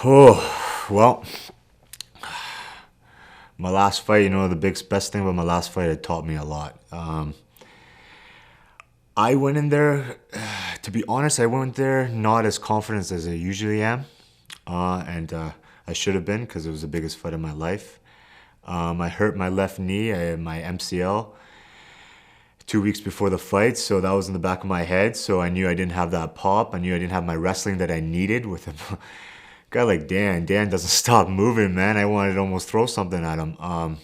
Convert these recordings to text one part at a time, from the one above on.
Oh, well, my last fight, the best thing about my last fight, it taught me a lot. I went in there, to be honest, I went there not as confident as I usually am. And I should have been because it was the biggest fight of my life. I hurt my left knee, my MCL, 2 weeks before the fight, so that was in the back of my head. So I knew I didn't have that pop. I knew I didn't have my wrestling that I needed with a guy like Dan. Dan doesn't stop moving, man. I wanted to almost throw something at him.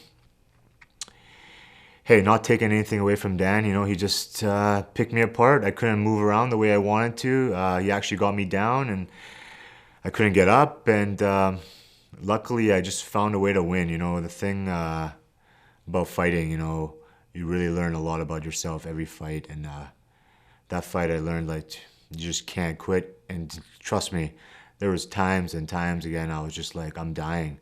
Hey, not taking anything away from Dan, he just picked me apart. I couldn't move around the way I wanted to. He actually got me down, and I couldn't get up. And luckily, I just found a way to win. The thing about fighting, you really learn a lot about yourself every fight. And that fight, I learned like you just can't quit. And trust me, there was times and times again I was just like, I'm dying.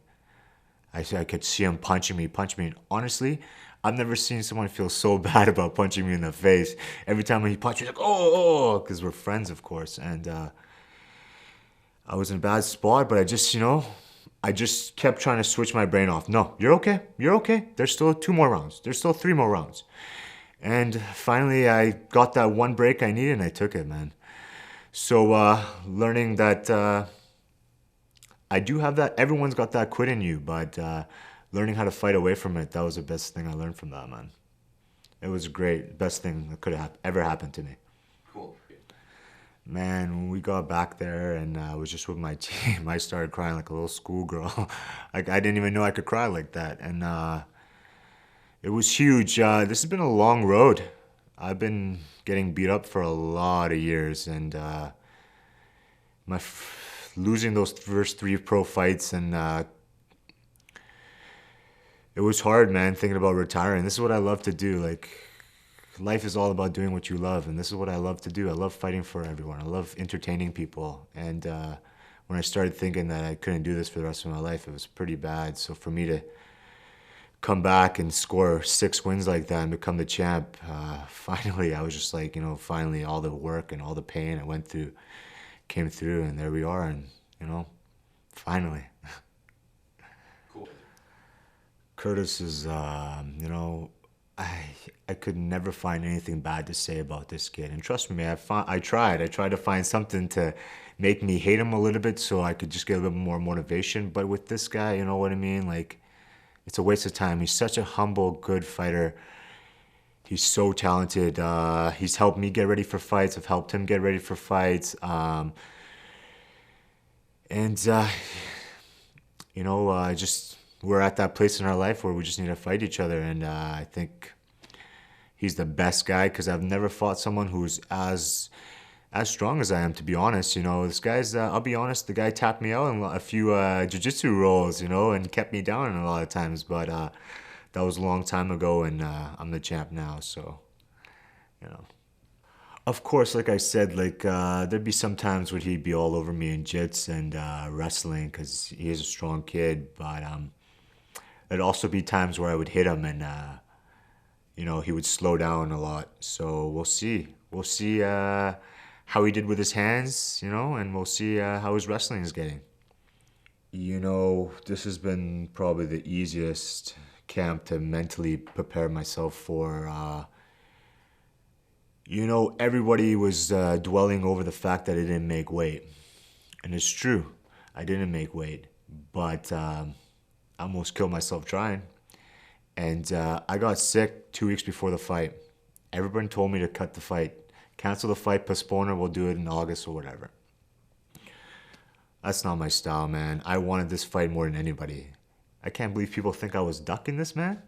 I could see him punching me, punching me. And honestly, I've never seen someone feel so bad about punching me in the face. Every time he punched me, like, oh, because we're friends, of course. And I was in a bad spot, but I just kept trying to switch my brain off. No, you're okay. You're okay. There's still 2 more rounds. There's still 3 more rounds. And finally, I got that one break I needed, and I took it, man. So learning that I do have that. Everyone's got that quit in you, but learning how to fight away from it, that was the best thing I learned from that, man. It was great. Best thing that could have ever happened to me. Cool. Man, when we got back there and I was just with my team, I started crying like a little schoolgirl. Like I didn't even know I could cry like that. And it was huge. This has been a long road. I've been getting beat up for a lot of years, and losing those first 3 pro fights, and it was hard, man, thinking about retiring. This is what I love to do. Like, life is all about doing what you love, and this is what I love to do. I love fighting for everyone. I love entertaining people. And when I started thinking that I couldn't do this for the rest of my life, it was pretty bad. So for me to come back and score 6 wins like that and become the champ, finally, I was just like, finally all the work and all the pain I went through came through, and there we are. And, finally. Cool. Curtis is, I could never find anything bad to say about this kid. And trust me, I tried. I tried to find something to make me hate him a little bit so I could just get a little more motivation. But with this guy, you know what I mean? Like, it's a waste of time. He's such a humble, good fighter. He's so talented. He's helped me get ready for fights. I've helped him get ready for fights. And just we're at that place in our life where we just need to fight each other. And I think he's the best guy because I've never fought someone who's as strong as I am, to be honest. This guy's, I'll be honest, the guy tapped me out in a few jiu-jitsu rolls, and kept me down a lot of times. But that was a long time ago, and I'm the champ now, so, you know. Of course, like I said, like there'd be some times where he'd be all over me in jits and wrestling because he is a strong kid. But there'd also be times where I would hit him and he would slow down a lot. So we'll see. We'll see how he did with his hands, and we'll see how his wrestling is getting. This has been probably the easiest camp to mentally prepare myself for. Everybody was dwelling over the fact that I didn't make weight. And it's true, I didn't make weight. But I almost killed myself trying. And I got sick 2 weeks before the fight. Everyone told me to cut the fight. Cancel the fight, postpone it, we'll do it in August or whatever. That's not my style, man. I wanted this fight more than anybody. I can't believe people think I was ducking this, man.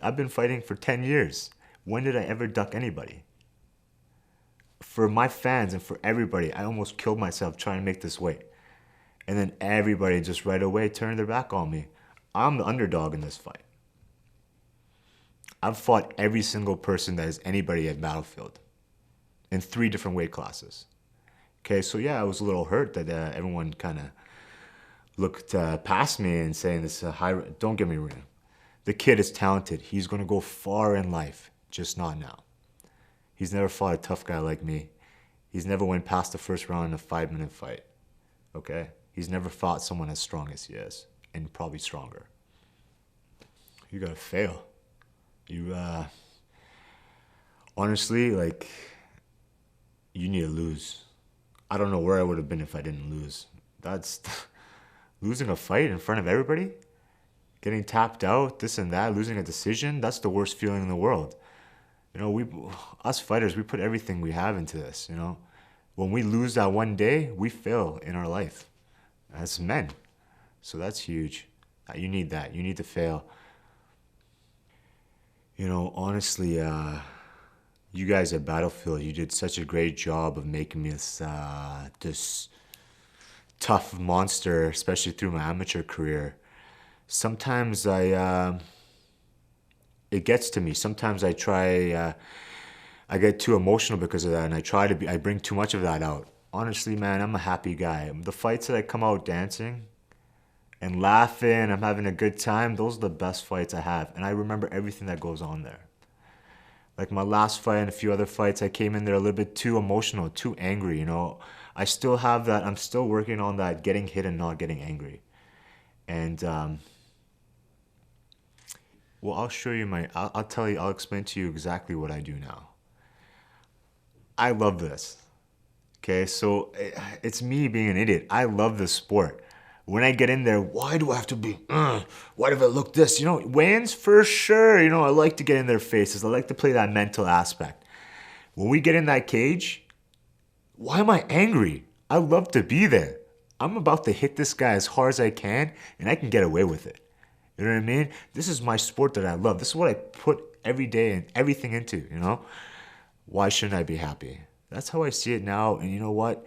I've been fighting for 10 years. When did I ever duck anybody? For my fans and for everybody, I almost killed myself trying to make this weight. And then everybody just right away turned their back on me. I'm the underdog in this fight. I've fought every single person that is anybody at Battlefield in 3 different weight classes. Okay, so yeah, I was a little hurt that everyone kind of looked past me and saying this is a high. Don't get me wrong. The kid is talented. He's going to go far in life, just not now. He's never fought a tough guy like me. He's never went past the first round in a 5-minute fight. Okay? He's never fought someone as strong as he is, and probably stronger. You gotta fail. You honestly, like, you need to lose. I don't know where I would have been if I didn't lose. That's losing a fight in front of everybody, getting tapped out, this and that, losing a decision. That's the worst feeling in the world. You know, us fighters, we put everything we have into this. You know, when we lose that one day, we fail in our life as men. So that's huge. You need that. You need to fail. You know, honestly, you guys at Battlefield, you did such a great job of making me this tough monster, especially through my amateur career. Sometimes it gets to me. Sometimes I get too emotional because of that, and I bring too much of that out. Honestly, man, I'm a happy guy. The fights that I come out dancing and laughing, I'm having a good time, those are the best fights I have. And I remember everything that goes on there. Like my last fight and a few other fights, I came in there a little bit too emotional, too angry, you know. I still have that. I'm still working on that, getting hit and not getting angry. And, well, I'll show you I'll tell you, I'll explain to you exactly what I do now. I love this. Okay, so it's me being an idiot. I love this sport. When I get in there, why do I have to be, why do I look this? You know, wins for sure. You know, I like to get in their faces. I like to play that mental aspect. When we get in that cage, why am I angry? I love to be there. I'm about to hit this guy as hard as I can, and I can get away with it. You know what I mean? This is my sport that I love. This is what I put every day and everything into, you know? Why shouldn't I be happy? That's how I see it now. And you know what?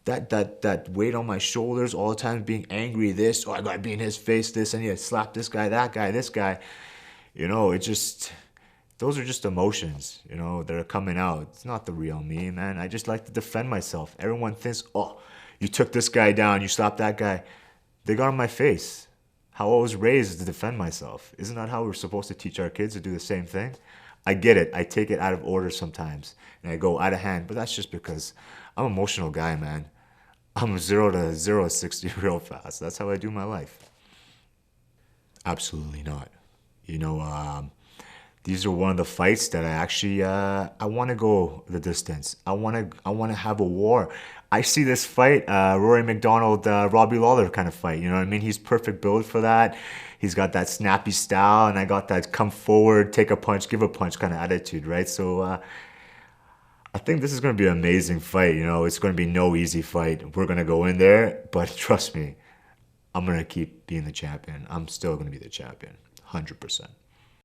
That weight on my shoulders all the time, being angry, this, oh, I gotta be in his face, this, I need to slap this guy, that guy, this guy. You know, those are just emotions, you know, that are coming out. It's not the real me, man. I just like to defend myself. Everyone thinks, oh, you took this guy down, you slapped that guy. They got on my face. How I was raised is to defend myself. Isn't that how we're supposed to teach our kids to do the same thing? I get it. I take it out of order sometimes, and I go out of hand. But that's just because I'm an emotional guy, man. I'm 0 to 60 real fast. That's how I do my life. Absolutely not. You know, these are one of the fights that I want to go the distance. I want to have a war. I see this fight, Rory McDonald, Robbie Lawler kind of fight. You know what I mean? He's perfect build for that. He's got that snappy style, and I got that come forward, take a punch, give a punch kind of attitude, right? So I think this is going to be an amazing fight. You know, it's going to be no easy fight. We're going to go in there, but trust me, I'm going to keep being the champion. I'm still going to be the champion, 100%.